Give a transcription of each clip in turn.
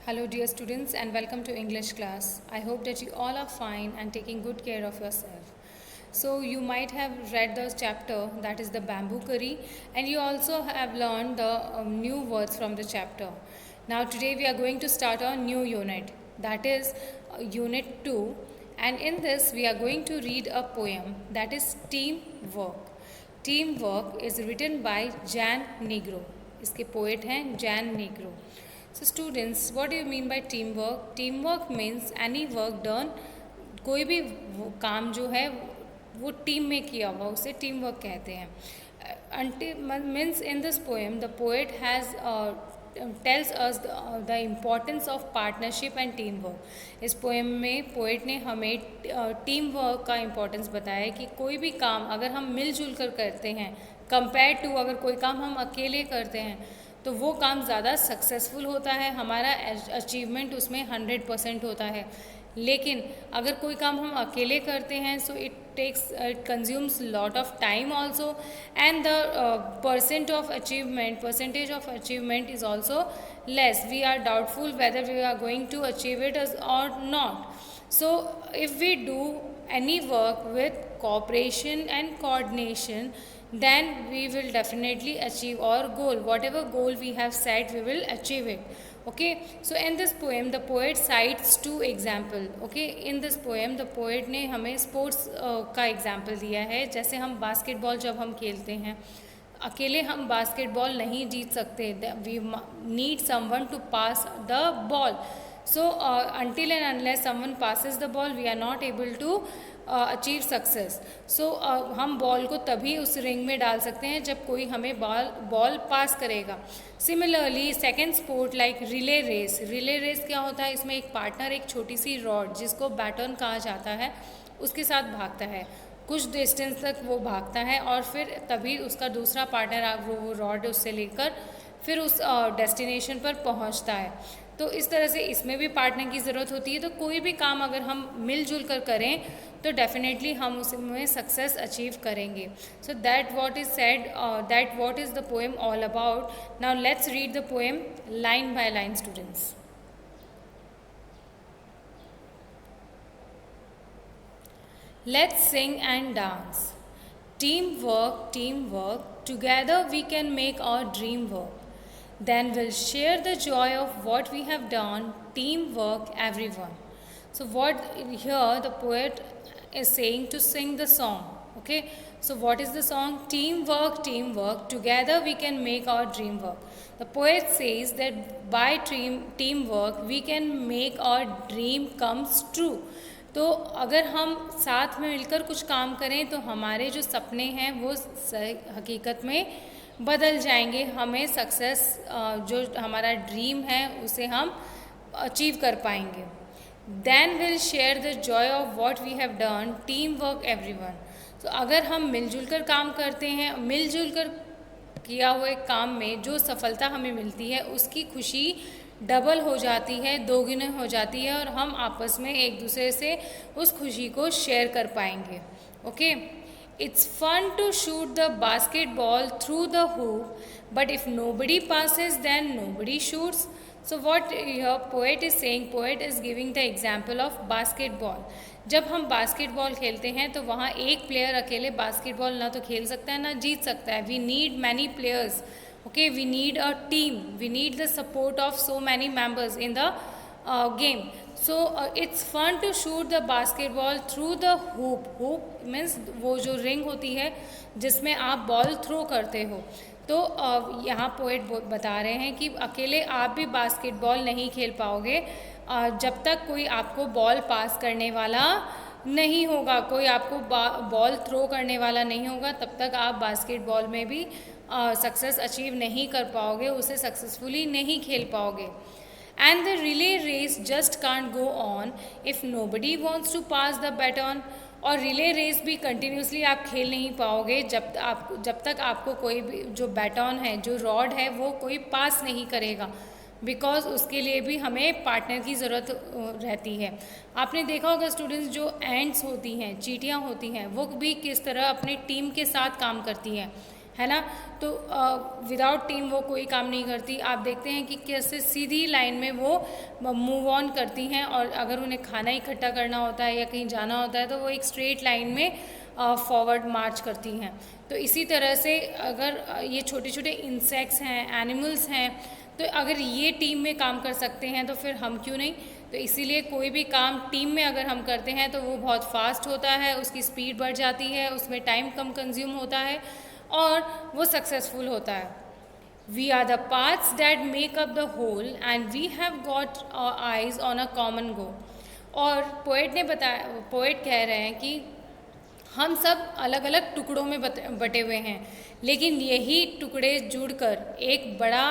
Hello, dear students, and welcome to English class. I hope that you all are fine and taking good care of yourself. So, you might have read the chapter that is the bamboo curry, and you also have learned the new words from the chapter. Now, today we are going to start our new unit, that is Unit 2, and in this we are going to read a poem that is Teamwork. Teamwork is written by Jan Negro. इसके poet हैं Jain Negro. So students, what do you mean by teamwork? Teamwork means any work done, कोई भी काम जो है वो team में किया हुआ उसे टीम वर्क कहते हैं. Means in this poem the poet has tells us the importance of partnership and teamwork. इस पोएम में पोएट ने हमें टीम वर्क का इम्पोर्टेंस बताया है कि कोई भी काम अगर हम मिलजुल कर करते हैं कंपेयर टू अगर कोई काम हम अकेले करते हैं तो वो काम ज़्यादा सक्सेसफुल होता है, हमारा अचीवमेंट उसमें 100% होता है. लेकिन अगर कोई काम हम अकेले करते हैं so it consumes lot of time also and the percentage of achievement is also less. We are doubtful whether we are going to achieve it or not. So if we do any work with cooperation and coordination, then we will definitely achieve our goal. Whatever goal we have set, we will achieve it. Okay, so in this poem the poet cites two example. Okay, in this poem the poet ने हमें sports का example दिया है. जैसे हम basketball जब हम खेलते हैं अकेले हम बास्केटबॉल नहीं जीत सकते. We need someone to pass the ball. So until and unless someone passes the ball, we are not able to achieve success. So हम बॉल को तभी उस रिंग में डाल सकते हैं जब कोई हमें बॉल पास करेगा. Similarly second sport like relay race. Relay race क्या होता है, इसमें एक पार्टनर एक छोटी सी रॉड जिसको बैटन कहा जाता है उसके साथ भागता है. कुछ डिस्टेंस तक वो भागता है और फिर तभी उसका दूसरा पार्टनर वो रॉड उससे लेकर फिर उस डेस्टिनेशन पर पहुंचता है. तो इस तरह से इसमें भी पार्टनर की ज़रूरत होती है. तो कोई भी काम अगर हम मिलजुल कर करें तो डेफिनेटली हम उसमें सक्सेस अचीव करेंगे. So that what is said, that what is the poem all about. Now let's read the poem line by line students. Let's sing and dance. Teamwork, teamwork, together we can make our dream work. Then we'll share the joy of what we have done. Teamwork, everyone. So what here the poet is saying to sing the song. Okay, so what is the song? Teamwork, teamwork, together we can make our dream work. The poet says that by teamwork we can make our dream comes true. तो अगर हम साथ में मिलकर कुछ काम करें तो हमारे जो सपने हैं वो हकीकत में बदल जाएंगे. हमें सक्सेस जो हमारा ड्रीम है उसे हम अचीव कर पाएंगे. Then will share the joy of what we have done. Team work everyone. तो अगर हम मिलजुल कर काम करते हैं, मिलजुल कर किया हुए काम में जो सफलता हमें मिलती है उसकी खुशी डबल हो जाती है, दोगुनी हो जाती है और हम आपस में एक दूसरे से उस खुशी को शेयर कर पाएंगे. Okay, it's fun to shoot the basketball through the hoop, but if nobody passes then nobody shoots. So what your poet is saying, poet is giving the example of basketball. जब हम basketball खेलते हैं तो वहाँ एक player अकेले basketball ना तो खेल सकता है ना जीत सकता है. We need many players. Okay, we need a team. We need the support of so many members in the game. So it's fun to shoot the basketball through the hoop. Hoop means वो जो ring होती है जिसमें आप ball throw करते हो. तो यहाँ पोएट बता रहे हैं कि अकेले आप भी बास्केटबॉल नहीं खेल पाओगे जब तक कोई आपको बॉल पास करने वाला नहीं होगा, कोई आपको बॉल थ्रो करने वाला नहीं होगा. तब तक आप बास्केटबॉल में भी सक्सेस अचीव नहीं कर पाओगे, उसे सक्सेसफुली नहीं खेल पाओगे. And the relay race just can't go on if nobody wants to pass the baton. और रिले रेस भी कंटिन्यूसली आप खेल नहीं पाओगे जब तक आपको कोई भी जो बैटन है, जो रॉड है, वो कोई पास नहीं करेगा. बिकॉज उसके लिए भी हमें पार्टनर की ज़रूरत रहती है. आपने देखा होगा स्टूडेंट्स, जो एंड्स होती हैं, चींटियाँ होती हैं, वो भी किस तरह अपने टीम के साथ काम करती हैं. है ना। तो विदाउट टीम वो कोई काम नहीं करती। आप देखते हैं कि कैसे सीधी लाइन में वो मूव ऑन करती हैं, और अगर उन्हें खाना इकट्ठा करना होता है या कहीं जाना होता है तो वो एक स्ट्रेट लाइन में फॉरवर्ड मार्च करती हैं। तो इसी तरह से अगर ये छोटे छोटे इंसेक्ट्स हैं, एनिमल्स हैं, तो अगर ये टीम में काम कर सकते हैं तो फिर हम क्यों नहीं। तो इसीलिए कोई भी काम टीम में अगर हम करते हैं तो वो बहुत फास्ट होता है, उसकी स्पीड बढ़ जाती है, उसमें टाइम कम कंज्यूम होता है और वो सक्सेसफुल होता है। We are the parts that make up the whole and we have got eyes on a common goal. और पोएट कह रहे हैं कि हम सब अलग अलग टुकड़ों में बटे हुए हैं, लेकिन यही टुकड़े जुड़कर एक बड़ा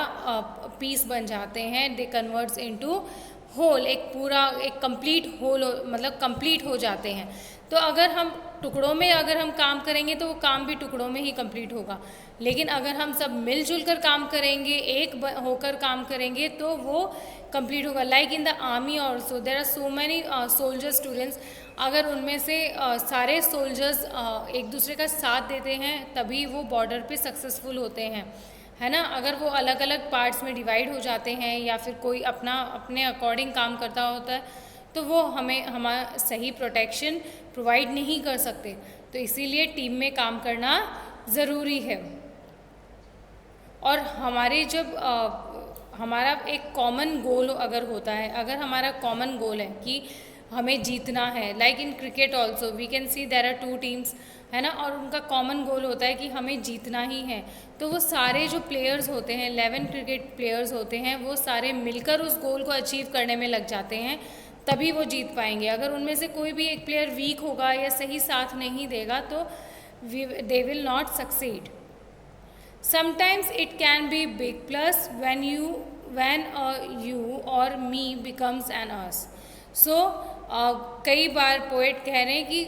पीस बन जाते हैं। दे कन्वर्ट्स इनटू होल, एक पूरा एक कंप्लीट होल, मतलब कंप्लीट हो जाते हैं। तो अगर हम टुकड़ों में अगर हम काम करेंगे तो वो काम भी टुकड़ों में ही कंप्लीट होगा, लेकिन अगर हम सब मिलजुल कर काम करेंगे, एक होकर काम करेंगे तो वो कंप्लीट होगा। Like in the army also there are so many soldier students. अगर उनमें से सारे सोल्जर्स एक दूसरे का साथ देते हैं तभी वो बॉर्डर पे सक्सेसफुल होते हैं, है ना। अगर वो अलग अलग पार्ट्स में डिवाइड हो जाते हैं या फिर कोई अपने अकॉर्डिंग काम करता होता है तो वो हमें हमारा सही प्रोटेक्शन प्रोवाइड नहीं कर सकते। तो इसीलिए टीम में काम करना ज़रूरी है। और हमारा एक कॉमन गोल अगर होता है, अगर हमारा कॉमन गोल है कि हमें जीतना है, like in cricket also we can see there are 2 teams, है ना, और उनका कॉमन गोल होता है कि हमें जीतना ही है। तो वो सारे जो प्लेयर्स होते हैं, 11 क्रिकेट प्लेयर्स होते हैं, वो सारे मिलकर उस गोल को अचीव करने में लग जाते हैं, तभी वो जीत पाएंगे। अगर उनमें से कोई भी एक प्लेयर वीक होगा या सही साथ नहीं देगा तो they will not succeed. Sometimes it can be big plus when you or me becomes an us. So कई बार पोएट कह रहे हैं कि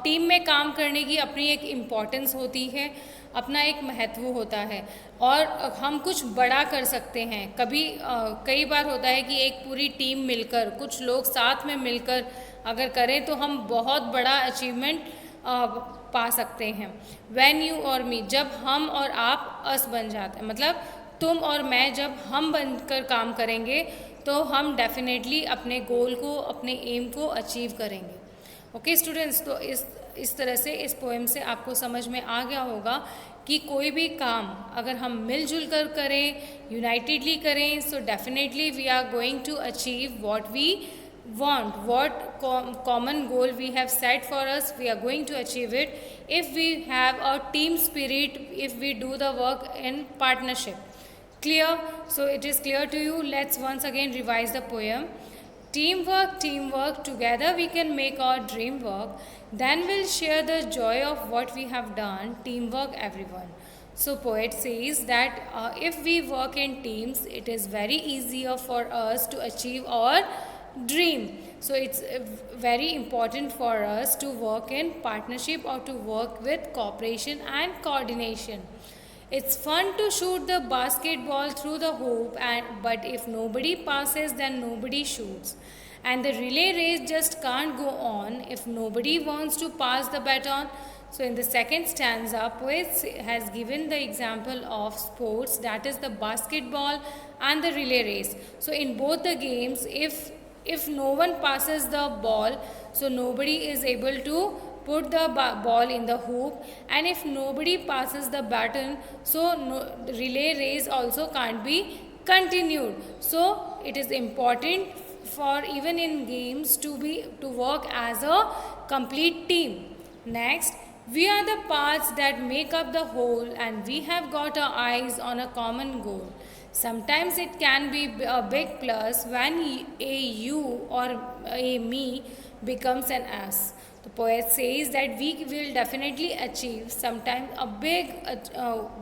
टीम में काम करने की अपनी एक इम्पॉर्टेंस होती है, अपना एक महत्व होता है और हम कुछ बड़ा कर सकते हैं। कई बार होता है कि एक पूरी टीम मिलकर, कुछ लोग साथ में मिलकर अगर करें तो हम बहुत बड़ा अचीवमेंट पा सकते हैं। When you और मी, जब हम और आप अस बन जाते हैं, मतलब तुम और मैं जब हम बनकर काम करेंगे तो हम डेफिनेटली अपने गोल को, अपने एम को अचीव करेंगे। ओके स्टूडेंट्स, तो इस तरह से इस पोएम से आपको समझ में आ गया होगा कि कोई भी काम अगर हम मिलजुल कर करें, यूनाइटेडली करें, so definitely we are going to achieve what we want, what common goal we have set for us, we are going to achieve it if we have a team spirit, if we do the work in partnership. Clear? So it is clear to you. Let's once again revise the poem. Teamwork, together we can make our dream work, then we'll share the joy of what we have done. Teamwork, everyone. So poet says that if we work in teams, it is very easier for us to achieve our dream. So it's very important for us to work in partnership or to work with cooperation and coordination. It's fun to shoot the basketball through the hoop, but if nobody passes then nobody shoots, and the relay race just can't go on if nobody wants to pass the baton. So in the second stanza, poet has given the example of sports, that is the basketball and the relay race. So in both the games, if no one passes the ball, so nobody is able to put the ball in the hoop, and if nobody passes the baton, so the relay race also can't be continued. So it is important for even in games to work as a complete team. Next, we are the parts that make up the whole, and we have got our eyes on a common goal. Sometimes it can be a big plus when a you or a me becomes an us. The poet says that we will definitely achieve sometimes a big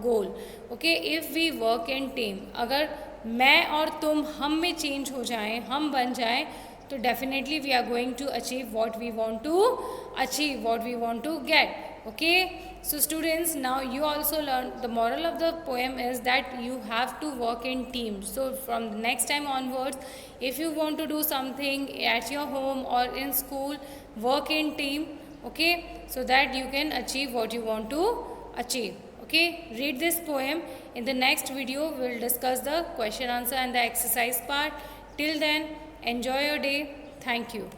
goal, okay, if we work in team. अगर मैं और तुम हम में change हो जाएं, हम बन जाएं, तो definitely we are going to achieve what we want to achieve, what we want to get. Okay, so students, now you also learn, the moral of the poem is that you have to work in teams. So from the next time onwards, if you want to do something at your home or in school, work in team, okay, so that you can achieve what you want to achieve. Okay, read this poem. In the next video, we'll discuss the question answer and the exercise part. Till then, enjoy your day. Thank you.